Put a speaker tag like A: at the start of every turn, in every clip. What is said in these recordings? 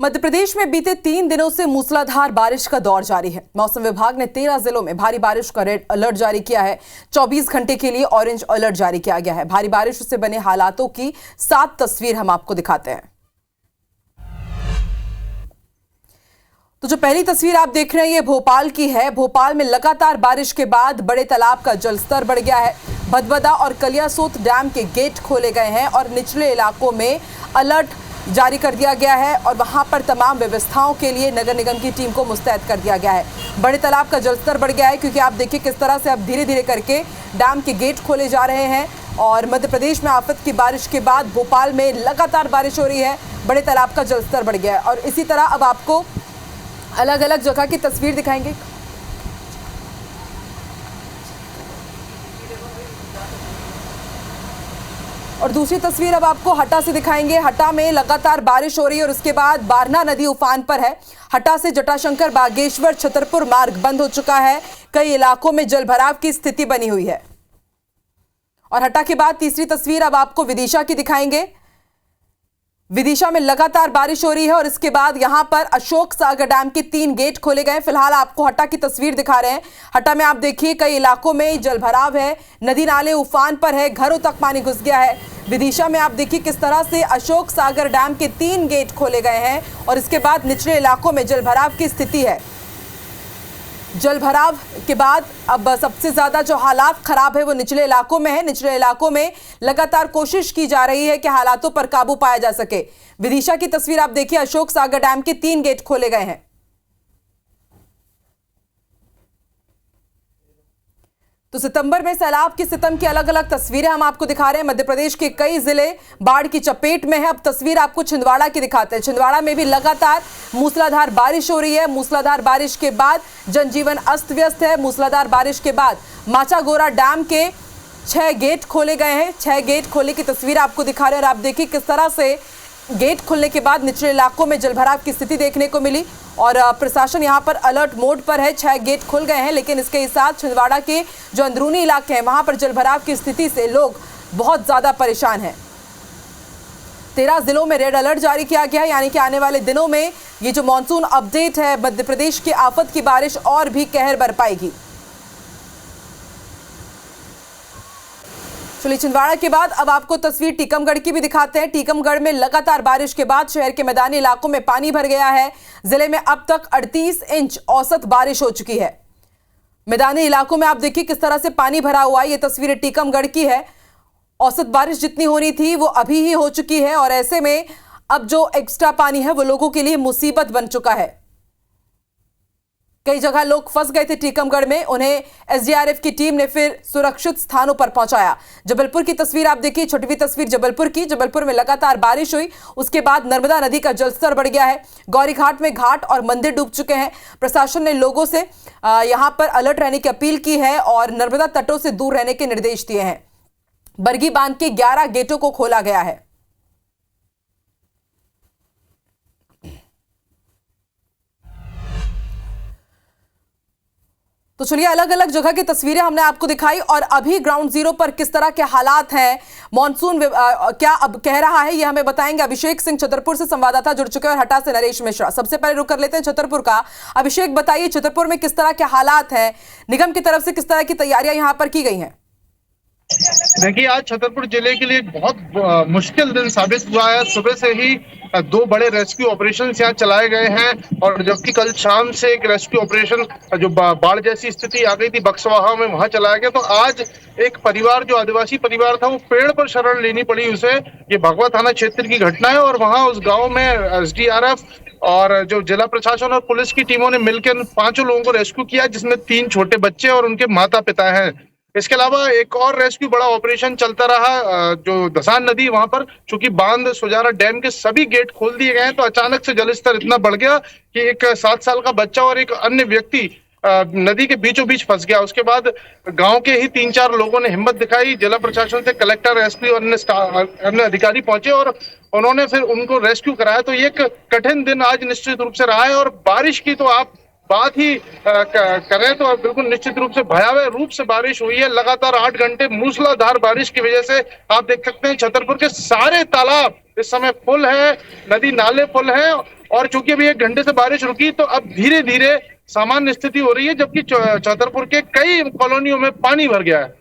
A: मध्य प्रदेश में बीते 3 दिनों से मूसलाधार बारिश का दौर जारी है। मौसम विभाग ने 13 जिलों में भारी बारिश का रेड अलर्ट जारी किया है। 24 घंटे के लिए ऑरेंज अलर्ट जारी किया गया है। भारी बारिश से बने हालातों की 7 तस्वीर हम आपको दिखाते हैं। तो जो पहली तस्वीर आप देख रहे हैं ये भोपाल की है। भोपाल में लगातार बारिश के बाद बड़े तालाब का जलस्तर बढ़ गया है। भदभदा और कलियासोत डैम के गेट खोले गए हैं और निचले इलाकों में अलर्ट जारी कर दिया गया है और वहां पर तमाम व्यवस्थाओं के लिए नगर निगम की टीम को मुस्तैद कर दिया गया है। बड़े तालाब का जलस्तर बढ़ गया है क्योंकि आप देखिए किस तरह से अब धीरे धीरे करके डैम के गेट खोले जा रहे हैं और मध्य प्रदेश में आफत की बारिश के बाद भोपाल में लगातार बारिश हो रही है। बड़े तालाब का जलस्तर बढ़ गया है और इसी तरह अब आपको अलग अलग जगह की तस्वीर दिखाएंगे। और दूसरी तस्वीर अब आपको हटा से दिखाएंगे। हटा में लगातार बारिश हो रही है और उसके बाद बारना नदी उफान पर है। हटा से जटाशंकर बागेश्वर छतरपुर मार्ग बंद हो चुका है। कई इलाकों में जलभराव की स्थिति बनी हुई है। और हटा के बाद तीसरी तस्वीर अब आपको विदिशा की दिखाएंगे। विदिशा में लगातार बारिश हो रही है और इसके बाद यहां पर अशोक सागर डैम के 3 गेट खोले गए। फिलहाल आपको हटा की तस्वीर दिखा रहे हैं। हटा में आप देखिए कई इलाकों में जलभराव है, नदी नाले उफान पर है, घरों तक पानी घुस गया है। विदिशा में आप देखिए किस तरह से अशोक सागर डैम के 3 गेट खोले गए हैं और इसके बाद निचले इलाकों में जलभराव की स्थिति है। जलभराव के बाद अब सबसे ज्यादा जो हालात खराब है वो निचले इलाकों में है। निचले इलाकों में लगातार कोशिश की जा रही है कि हालातों पर काबू पाया जा सके। विदिशा की तस्वीर आप देखिए, अशोक सागर डैम के 3 गेट खोले गए हैं। तो सितंबर में सैलाब की सितम की अलग अलग तस्वीरें हम आपको दिखा रहे हैं। मध्य प्रदेश के कई जिले बाढ़ की चपेट में है। अब तस्वीर आपको छिंदवाड़ा की दिखाते हैं। छिंदवाड़ा में भी लगातार मूसलाधार बारिश हो रही है। मूसलाधार बारिश के बाद जनजीवन अस्त व्यस्त है। मूसलाधार बारिश के बाद माचागोरा डैम के 6 गेट खोले गए हैं। 6 गेट खोले की तस्वीर आपको दिखा रहे हैं और आप देखिए किस तरह से गेट खुलने के बाद निचले इलाकों में जलभराव की स्थिति देखने को मिली और प्रशासन यहां पर अलर्ट मोड पर है। 6 गेट खुल गए हैं, लेकिन इसके साथ छिंदवाड़ा के जो अंदरूनी इलाके हैं वहां पर जलभराव की स्थिति से लोग बहुत ज्यादा परेशान हैं। 13 जिलों में रेड अलर्ट जारी किया गया है, यानी कि आने वाले दिनों में ये जो मानसून अपडेट है मध्य प्रदेश की आफत की बारिश और भी कहर बरपाएगी। चलिए छिंदवाड़ा के बाद अब आपको तस्वीर टीकमगढ़ की भी दिखाते हैं। टीकमगढ़ में लगातार बारिश के बाद शहर के मैदानी इलाकों में पानी भर गया है। जिले में अब तक 38 इंच औसत बारिश हो चुकी है। मैदानी इलाकों में आप देखिए किस तरह से पानी भरा हुआ है। ये तस्वीरें टीकमगढ़ की है। औसत बारिश जितनी होनी थी वो अभी ही हो चुकी है और ऐसे में अब जो एक्स्ट्रा पानी है वो लोगों के लिए मुसीबत बन चुका है। कई जगह लोग फंस गए थे टीकमगढ़ में, उन्हें एसडीआरएफ की टीम ने फिर सुरक्षित स्थानों पर पहुंचाया। जबलपुर की तस्वीर आप देखिए, छठवीं तस्वीर जबलपुर की। जबलपुर में लगातार बारिश हुई, उसके बाद नर्मदा नदी का जलस्तर बढ़ गया है। गौरी घाट में घाट और मंदिर डूब चुके हैं। प्रशासन ने लोगों से यहां पर अलर्ट रहने की अपील की है और नर्मदा तटों से दूर रहने के निर्देश दिए हैं। बरगी बांध के 11 गेटों को खोला गया है। तो चलिए अलग अलग जगह की तस्वीरें हमने आपको दिखाई और अभी ग्राउंड जीरो पर किस तरह के हालात हैं, मॉनसून क्या अब कह रहा है, ये हमें बताएंगे अभिषेक सिंह। छतरपुर से संवाददाता जुड़ चुके हैं और हटा से नरेश मिश्रा। सबसे पहले रुक कर लेते हैं छतरपुर का। अभिषेक बताइए छतरपुर में किस तरह के हालात हैं, निगम की तरफ से किस तरह की तैयारियां यहां पर की गई हैं?
B: देखिए आज छतरपुर जिले के लिए एक बहुत मुश्किल दिन साबित हुआ है। सुबह से ही 2 बड़े रेस्क्यू ऑपरेशन यहाँ चलाए गए हैं और जबकि कल शाम से एक रेस्क्यू ऑपरेशन जो बाढ़ जैसी स्थिति आ गई थी बक्सवाहा में, वहां चलाया गया। तो आज एक परिवार जो आदिवासी परिवार था वो पेड़ पर शरण लेनी पड़ी उसे। ये भगवा थाना क्षेत्र की घटना है और वहां उस गाँव में एसडीआरएफ और जो जिला प्रशासन और पुलिस की टीमों ने मिलकर 5 लोगों को रेस्क्यू किया, जिसमें 3 छोटे बच्चे और उनके माता पिता हैं। इसके अलावा एक और रेस्क्यू बड़ा ऑपरेशन चलता रहा जो दसान नदी, वहां पर चूंकि बांध सुजारा डैम के सभी गेट खोल दिए गए हैं तो अचानक से जलस्तर इतना बढ़ गया कि एक 7 साल का बच्चा और एक अन्य व्यक्ति नदी के बीचों बीच फंस गया। उसके बाद गांव के ही 3-4 लोगों ने हिम्मत दिखाई। जिला प्रशासन से कलेक्टर, एसपी और अन्य अधिकारी पहुंचे और उन्होंने फिर उनको रेस्क्यू कराया। तो ये एक कठिन दिन आज निश्चित रूप से रहा है और बारिश की तो आप बात ही करें तो बिल्कुल निश्चित रूप से भयावह रूप से बारिश हुई है। लगातार 8 घंटे मूसलाधार बारिश की वजह से आप देख सकते हैं छतरपुर के सारे तालाब इस समय फुल है, नदी नाले फुल है। और चूंकि अभी 1 घंटे से बारिश रुकी तो अब धीरे धीरे सामान्य स्थिति हो रही है, जबकि छतरपुर के कई कॉलोनियों में पानी भर गया है।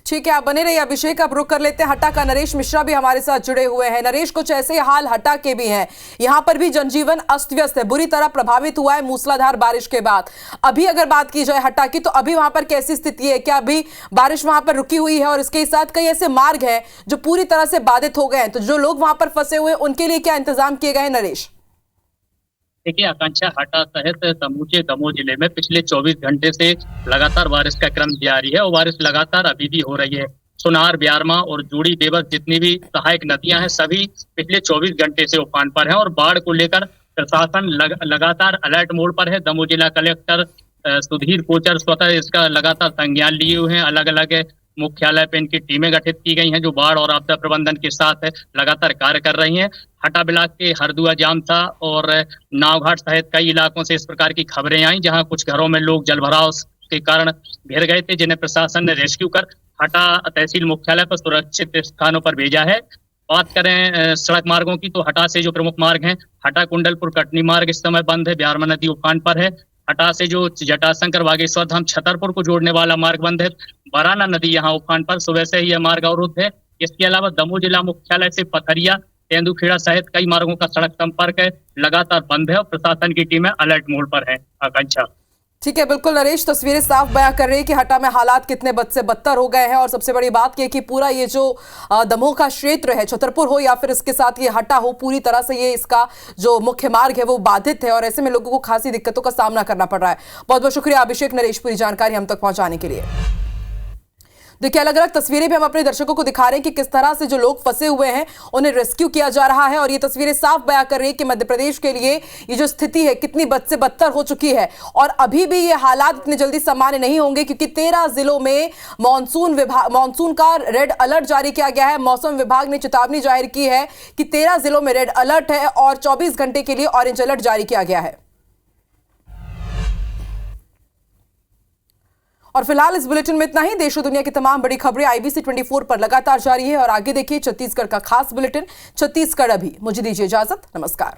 A: ठीक है, आप बने रहिए अभिषेक। अब रुक कर लेते हैं हटा का। नरेश मिश्रा भी हमारे साथ जुड़े हुए हैं। नरेश, कुछ ऐसे हाल हटा के भी हैं, यहां पर भी जनजीवन अस्त व्यस्त है, बुरी तरह प्रभावित हुआ है मूसलाधार बारिश के बाद। अभी अगर बात की जाए हटा की, तो अभी वहां पर कैसी स्थिति है? क्या अभी बारिश वहां पर रुकी हुई है? और इसके साथ कई ऐसे मार्ग हैं जो पूरी तरह से बाधित हो गए हैं, तो जो लोग वहां पर फंसे हुए हैं उनके लिए क्या इंतजाम किए गए हैं? नरेश,
C: देखिए, आकांक्षा, हटा सहित समूचे दमोह जिले में पिछले 24 घंटे से लगातार बारिश का क्रम जारी है और बारिश लगातार अभी भी हो रही है। सुनार, ब्यारमा और जूड़ी, बेबस जितनी भी सहायक नदियां हैं सभी पिछले 24 घंटे से उफान पर हैं और बाढ़ को लेकर प्रशासन लगातार अलर्ट मोड पर है। दमोह जिला कलेक्टर सुधीर कोचर स्वतः इसका लगातार संज्ञान लिए हुए हैं। अलग अलग मुख्यालय पे इनकी टीमें गठित की गई हैं जो बाढ़ और आपदा प्रबंधन के साथ लगातार कार्य कर रही हैं। हटा ब्लॉक के हरदुआ, जामथा और नावघाट सहित कई इलाकों से इस प्रकार की खबरें आई, जहां कुछ घरों में लोग जलभराव के कारण घिर गए थे, जिन्हें प्रशासन ने रेस्क्यू कर हटा तहसील मुख्यालय पर सुरक्षित स्थानों पर भेजा है। बात करें सड़क मार्गों की, तो हटा से जो प्रमुख मार्ग हैं, हटा कुंडलपुर कटनी मार्ग इस समय बंद है, ब्यारमा नदी उफान पर है। हटा से जो जटाशंकर बागेश्वर धाम छतरपुर को जोड़ने वाला मार्ग बंद है। बराना नदी यहाँ उफान पर, सुबह से ही यह मार्ग अवरुद्ध है। इसके अलावा दमोह जिला मुख्यालय से पथरिया, तेंदुखेड़ा सहित कई मार्गों का सड़क संपर्क लगातार बंद है और प्रशासन की टीमें अलर्ट मोड पर है। आकांक्षा,
A: ठीक है, बिल्कुल नरेश, तस्वीरें साफ बयां कर रही है कि हटा में हालात कितने बद से बदतर हो गए हैं। और सबसे बड़ी बात यह कि पूरा ये जो दमोह का क्षेत्र है, छतरपुर हो या फिर इसके साथ ये हटा हो, पूरी तरह से ये इसका जो मुख्य मार्ग है वो बाधित है और ऐसे में लोगों को खासी दिक्कतों का सामना करना पड़ रहा है। बहुत बहुत शुक्रिया अभिषेक, नरेश, पूरी जानकारी हम तक पहुंचाने के लिए। देखिए, अलग अलग तस्वीरें भी हम अपने दर्शकों को दिखा रहे हैं कि किस तरह से जो लोग फंसे हुए हैं उन्हें रेस्क्यू किया जा रहा है। और ये तस्वीरें साफ बयां कर रही है कि मध्य प्रदेश के लिए ये जो स्थिति है कितनी बद से बदतर हो चुकी है। और अभी भी ये हालात इतने जल्दी सामान्य नहीं होंगे, क्योंकि 13 जिलों में मानसून का रेड अलर्ट जारी किया गया है। मौसम विभाग ने चेतावनी जाहिर की है कि 13 जिलों में रेड अलर्ट है और 24 घंटे के लिए ऑरेंज अलर्ट जारी किया गया है। और फिलहाल इस बुलेटिन में इतना ही। देश और दुनिया की तमाम बड़ी खबरें IBC 24 पर लगातार जारी है। और आगे देखिए छत्तीसगढ़ का खास बुलेटिन, छत्तीसगढ़ अभी। मुझे दीजिए इजाजत, नमस्कार।